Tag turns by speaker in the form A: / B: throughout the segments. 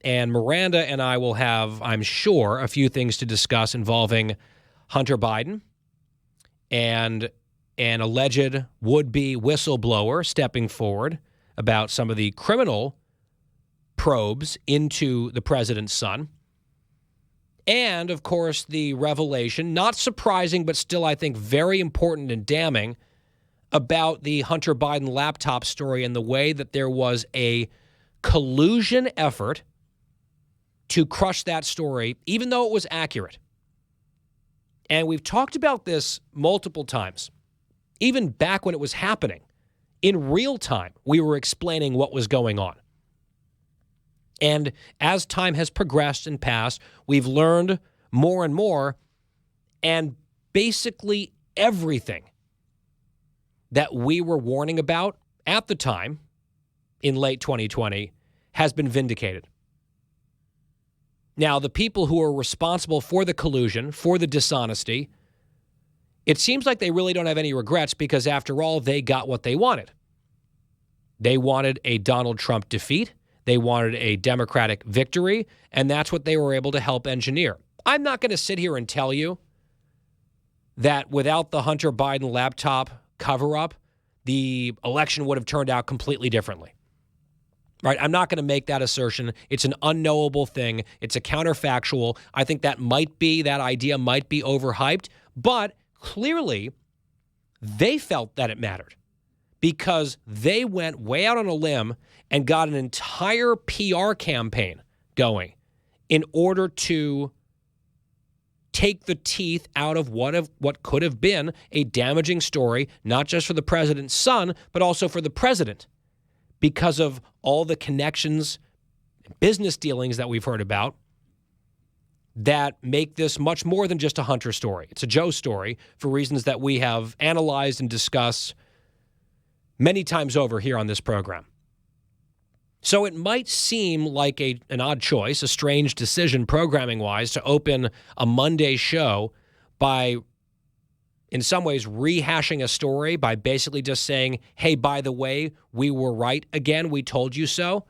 A: and Miranda and I will have, I'm sure, a few things to discuss involving Hunter Biden and an alleged would-be whistleblower stepping forward about some of the criminal probes into the president's son. And, of course, the revelation, not surprising, but still, I think, very important and damning, about the Hunter Biden laptop story and the way that there was a collusion effort to crush that story, even though it was accurate. And we've talked about this multiple times. Even back when it was happening, in real time, we were explaining what was going on. And as time has progressed and passed, we've learned more and more, and basically everything that we were warning about at the time in late 2020 has been vindicated. Now, the people who are responsible for the collusion, for the dishonesty, it seems like they really don't have any regrets because, after all, they got what they wanted. They wanted a Donald Trump defeat. They wanted a Democratic victory, and that's what they were able to help engineer. I'm not going to sit here and tell you that without the Hunter Biden laptop cover-up, the election would have turned out completely differently. Right? I'm not going to make that assertion. It's an unknowable thing. It's a counterfactual. I think that idea might be overhyped, but clearly they felt that it mattered because they went way out on a limb and got an entire PR campaign going in order to take the teeth out of what could have been a damaging story, not just for the president's son, but also for the president, because of all the connections, business dealings that we've heard about that make this much more than just a Hunter story. It's a Joe story for reasons that we have analyzed and discussed many times over here on this program. So it might seem like an odd choice, a strange decision programming-wise, to open a Monday show by, in some ways, rehashing a story by basically just saying, hey, by the way, we were right again, we told you so.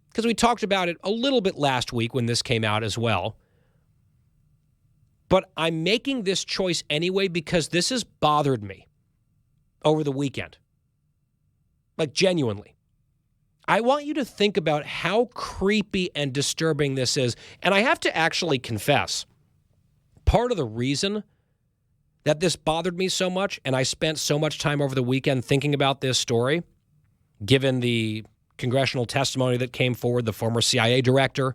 A: Because we talked about it a little bit last week when this came out as well. But I'm making this choice anyway because this has bothered me over the weekend. Like, genuinely. I want you to think about how creepy and disturbing this is. And I have to actually confess, part of the reason that this bothered me so much, and I spent so much time over the weekend thinking about this story, given the congressional testimony that came forward, the former CIA director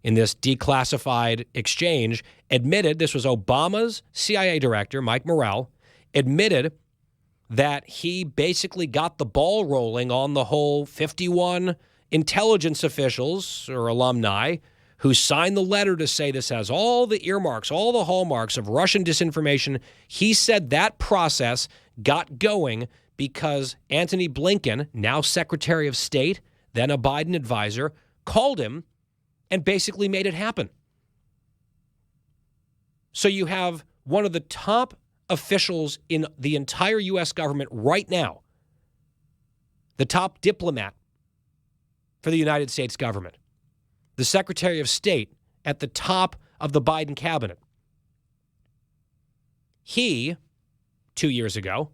A: in this declassified exchange admitted, this was Obama's CIA director, Mike Morrell, admitted that he basically got the ball rolling on the whole 51 intelligence officials or alumni who signed the letter to say this has all the earmarks, all the hallmarks of Russian disinformation. He said that process got going because Antony Blinken, now Secretary of State, then a Biden advisor, called him and basically made it happen. So you have one of the top officials in the entire U.S. government right now, the top diplomat for the United States government, the Secretary of State at the top of the Biden cabinet. He, 2 years ago,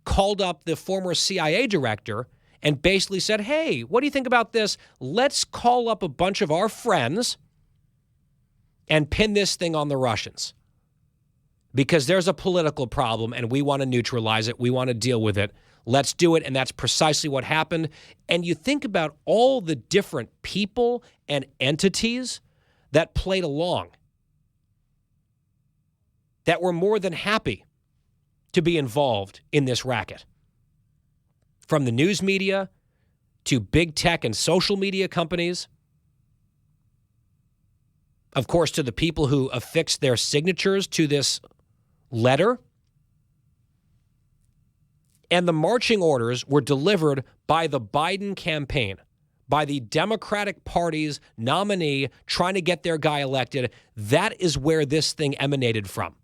A: called up the former CIA director and basically said, hey, what do you think about this? Let's call up a bunch of our friends and pin this thing on the Russians. Because there's a political problem and we want to neutralize it. We want to deal with it. Let's do it. And that's precisely what happened. And you think about all the different people and entities that played along, that were more than happy to be involved in this racket. From the news media to big tech and social media companies, of course, to the people who affixed their signatures to this letter. And the marching orders were delivered by the Biden campaign, by the Democratic Party's nominee trying to get their guy elected. That is where this thing emanated from.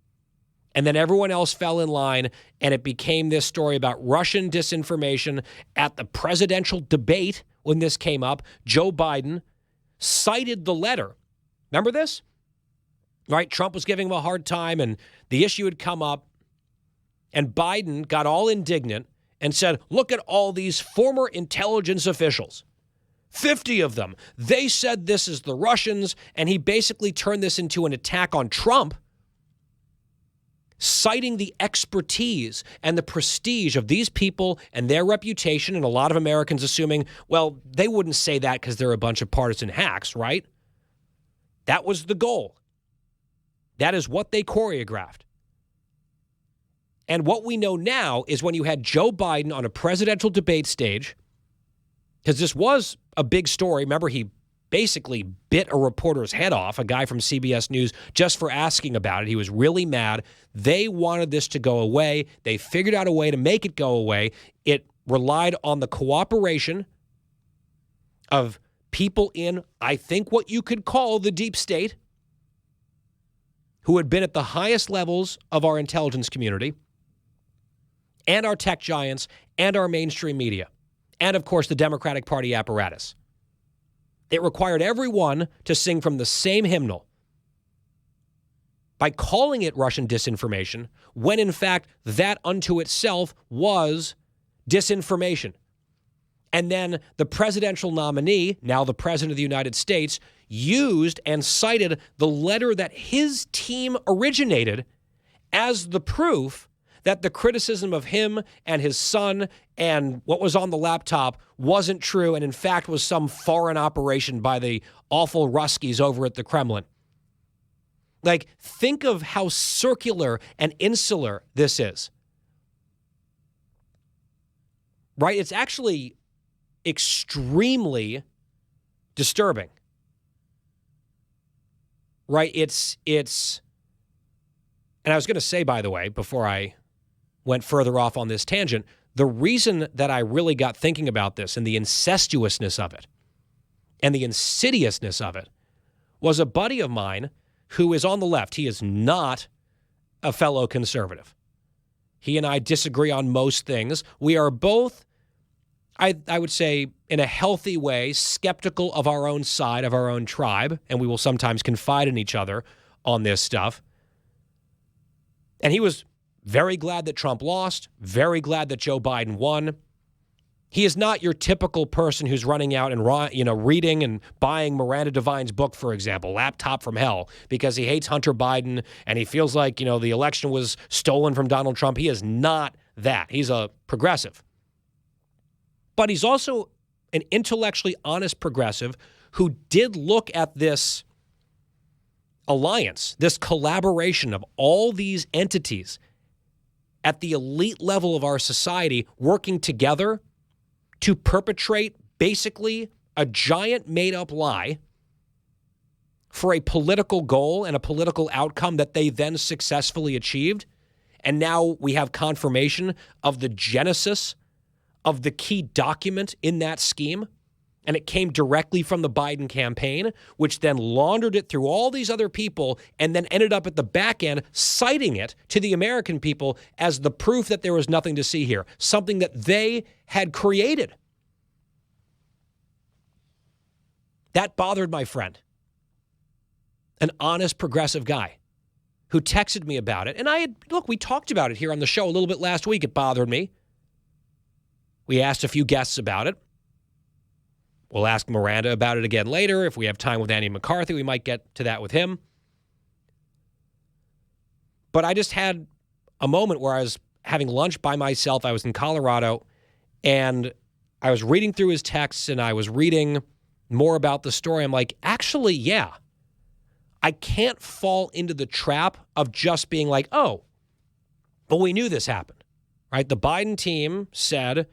A: And then everyone else fell in line, and it became this story about Russian disinformation. At the presidential debate, when this came up, Joe Biden cited the letter. Remember this? Right? Trump was giving him a hard time, and the issue had come up, and Biden got all indignant and said, look at all these former intelligence officials. 50 of them. They said this is the Russians, and he basically turned this into an attack on Trump, citing the expertise and the prestige of these people and their reputation, and a lot of Americans assuming, well, they wouldn't say that because they're a bunch of partisan hacks, right? That was the goal. That is what they choreographed. And what we know now is when you had Joe Biden on a presidential debate stage, because this was a big story. Remember, he basically bit a reporter's head off, a guy from CBS News, just for asking about it. He was really mad. They wanted this to go away. They figured out a way to make it go away. It relied on the cooperation of people in, I think, what you could call the deep state, who had been at the highest levels of our intelligence community, and our tech giants, and our mainstream media, and, of course, the Democratic Party apparatus. It required everyone to sing from the same hymnal by calling it Russian disinformation, when, in fact, that unto itself was disinformation. And then the presidential nominee, now the President of the United States, used and cited the letter that his team originated as the proof that the criticism of him and his son and what was on the laptop wasn't true and, in fact, was some foreign operation by the awful Ruskies over at the Kremlin. Like, think of how circular and insular this is. Right? It's actually extremely disturbing. Right? It's, and I was going to say, by the way, before I went further off on this tangent, the reason that I really got thinking about this and the incestuousness of it and the insidiousness of it was a buddy of mine who is on the left. He is not a fellow conservative. He and I disagree on most things. We are both, I would say, in a healthy way, skeptical of our own side, of our own tribe, and we will sometimes confide in each other on this stuff. And he was very glad that Trump lost, very glad that Joe Biden won. He is not your typical person who's running out and reading and buying Miranda Devine's book, for example, Laptop from Hell, because he hates Hunter Biden and he feels like, the election was stolen from Donald Trump. He is not that. He's a progressive. But he's also an intellectually honest progressive who did look at this alliance, this collaboration of all these entities at the elite level of our society working together to perpetrate basically a giant made-up lie for a political goal and a political outcome that they then successfully achieved. And now we have confirmation of the genesis of the key document in that scheme. And it came directly from the Biden campaign, which then laundered it through all these other people and then ended up at the back end citing it to the American people as the proof that there was nothing to see here, something that they had created. That bothered my friend, an honest progressive guy who texted me about it. And we talked about it here on the show a little bit last week. It bothered me. We asked a few guests about it. We'll ask Miranda about it again later. If we have time with Andy McCarthy, we might get to that with him. But I just had a moment where I was having lunch by myself. I was in Colorado, and I was reading through his texts, and I was reading more about the story. I'm like, actually, yeah. I can't fall into the trap of just being like, oh, but we knew this happened, right? The Biden team said,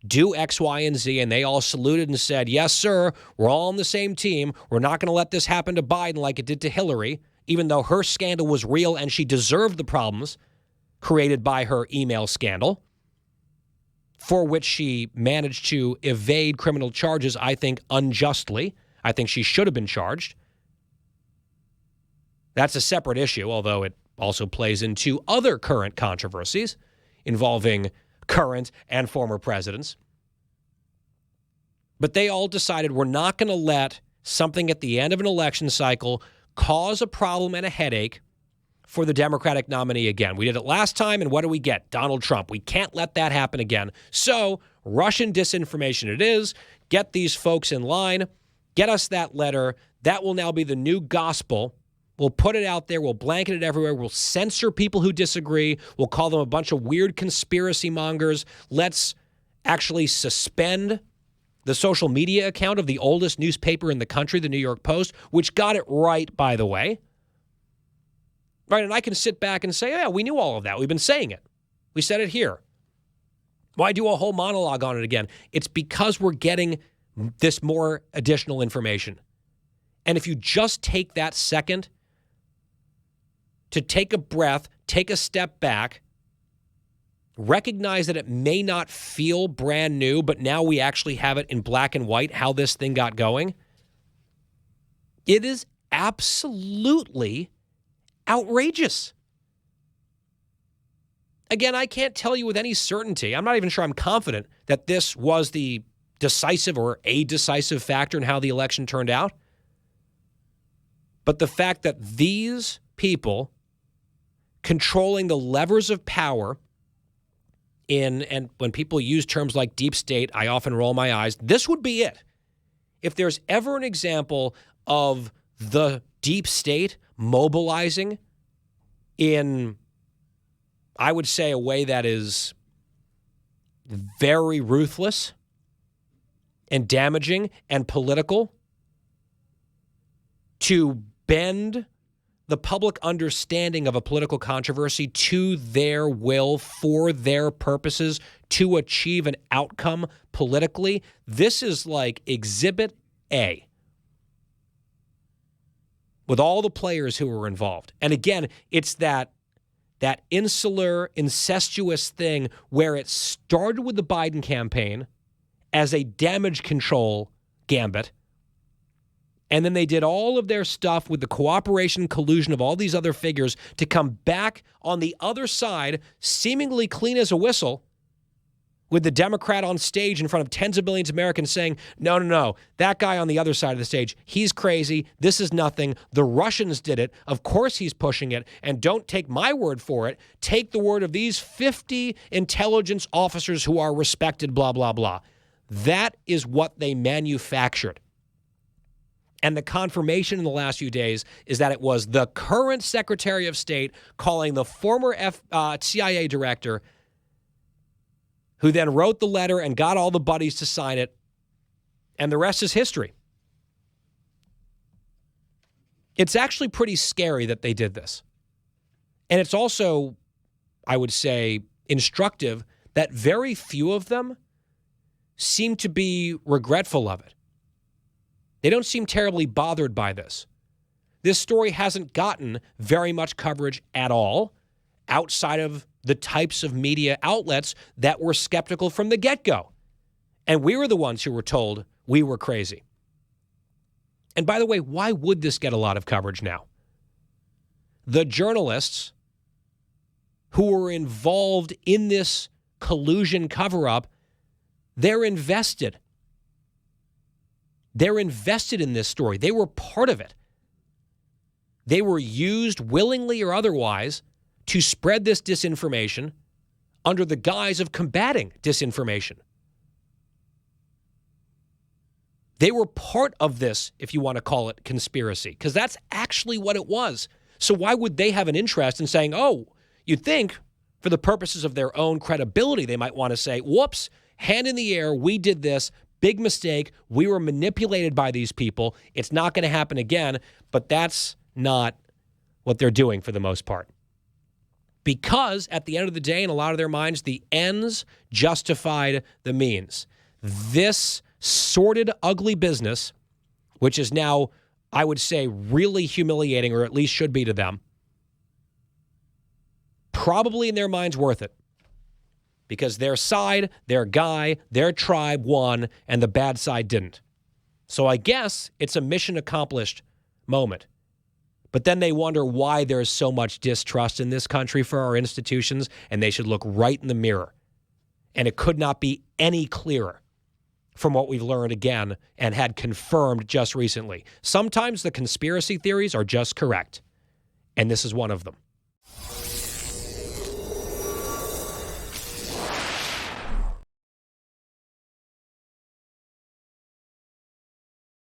A: do X, Y, and Z, and they all saluted and said, yes, sir, we're all on the same team. We're not going to let this happen to Biden like it did to Hillary, even though her scandal was real and she deserved the problems created by her email scandal, for which she managed to evade criminal charges, I think, unjustly. I think she should have been charged. That's a separate issue, although it also plays into other current controversies involving current and former presidents. But they all decided we're not going to let something at the end of an election cycle cause a problem and a headache for the Democratic nominee again. We did it last time, and what do we get? Donald Trump. We can't let that happen again. So Russian disinformation it is. Get these folks in line. Get us that letter. That will now be the new gospel. We'll put it out there. We'll blanket it everywhere. We'll censor people who disagree. We'll call them a bunch of weird conspiracy mongers. Let's actually suspend the social media account of the oldest newspaper in the country, the New York Post, which got it right, by the way. Right, and I can sit back and say, yeah, we knew all of that. We've been saying it. We said it here. Why do a whole monologue on it again? It's because we're getting this more additional information. And if you just take that second to take a breath, take a step back, recognize that it may not feel brand new, but now we actually have it in black and white, how this thing got going. It is absolutely outrageous. Again, I can't tell you with any certainty. I'm not even sure I'm confident that this was the decisive or a decisive factor in how the election turned out. But the fact that these people controlling the levers of power and when people use terms like deep state, I often roll my eyes. This would be it. If there's ever an example of the deep state mobilizing in, I would say, a way that is very ruthless and damaging and political to bend the public understanding of a political controversy to their will for their purposes to achieve an outcome politically, this is like Exhibit A with all the players who were involved. And again, it's that insular, incestuous thing where it started with the Biden campaign as a damage control gambit. And then they did all of their stuff with the cooperation, collusion of all these other figures to come back on the other side, seemingly clean as a whistle, with the Democrat on stage in front of tens of millions of Americans saying, no, that guy on the other side of the stage, he's crazy. This is nothing. The Russians did it. Of course he's pushing it. And don't take my word for it. Take the word of these 50 intelligence officers who are respected, blah, blah, blah. That is what they manufactured. And the confirmation in the last few days is that it was the current Secretary of State calling the former CIA director who then wrote the letter and got all the buddies to sign it. And the rest is history. It's actually pretty scary that they did this. And it's also, I would say, instructive that very few of them seem to be regretful of it. They don't seem terribly bothered by this. This story hasn't gotten very much coverage at all outside of the types of media outlets that were skeptical from the get-go. And we were the ones who were told we were crazy. And by the way, why would this get a lot of coverage now? The journalists who were involved in this collusion cover-up, they're invested. They're invested in this story. They were part of it. They were used willingly or otherwise to spread this disinformation under the guise of combating disinformation. They were part of this, if you want to call it conspiracy, because that's actually what it was. So why would they have an interest in saying, oh, you'd think for the purposes of their own credibility, they might want to say, whoops, hand in the air, we did this. Big mistake. We were manipulated by these people. It's not going to happen again, but that's not what they're doing for the most part. Because at the end of the day, in a lot of their minds, the ends justified the means. This sordid, ugly business, which is now, I would say, really humiliating, or at least should be to them, probably in their minds worth it. Because their side, their guy, their tribe won, and the bad side didn't. So I guess it's a mission accomplished moment. But then they wonder why there's so much distrust in this country for our institutions, and they should look right in the mirror. And it could not be any clearer. from what we've learned again and had confirmed just recently. Sometimes the conspiracy theories are just correct, and this is one of them.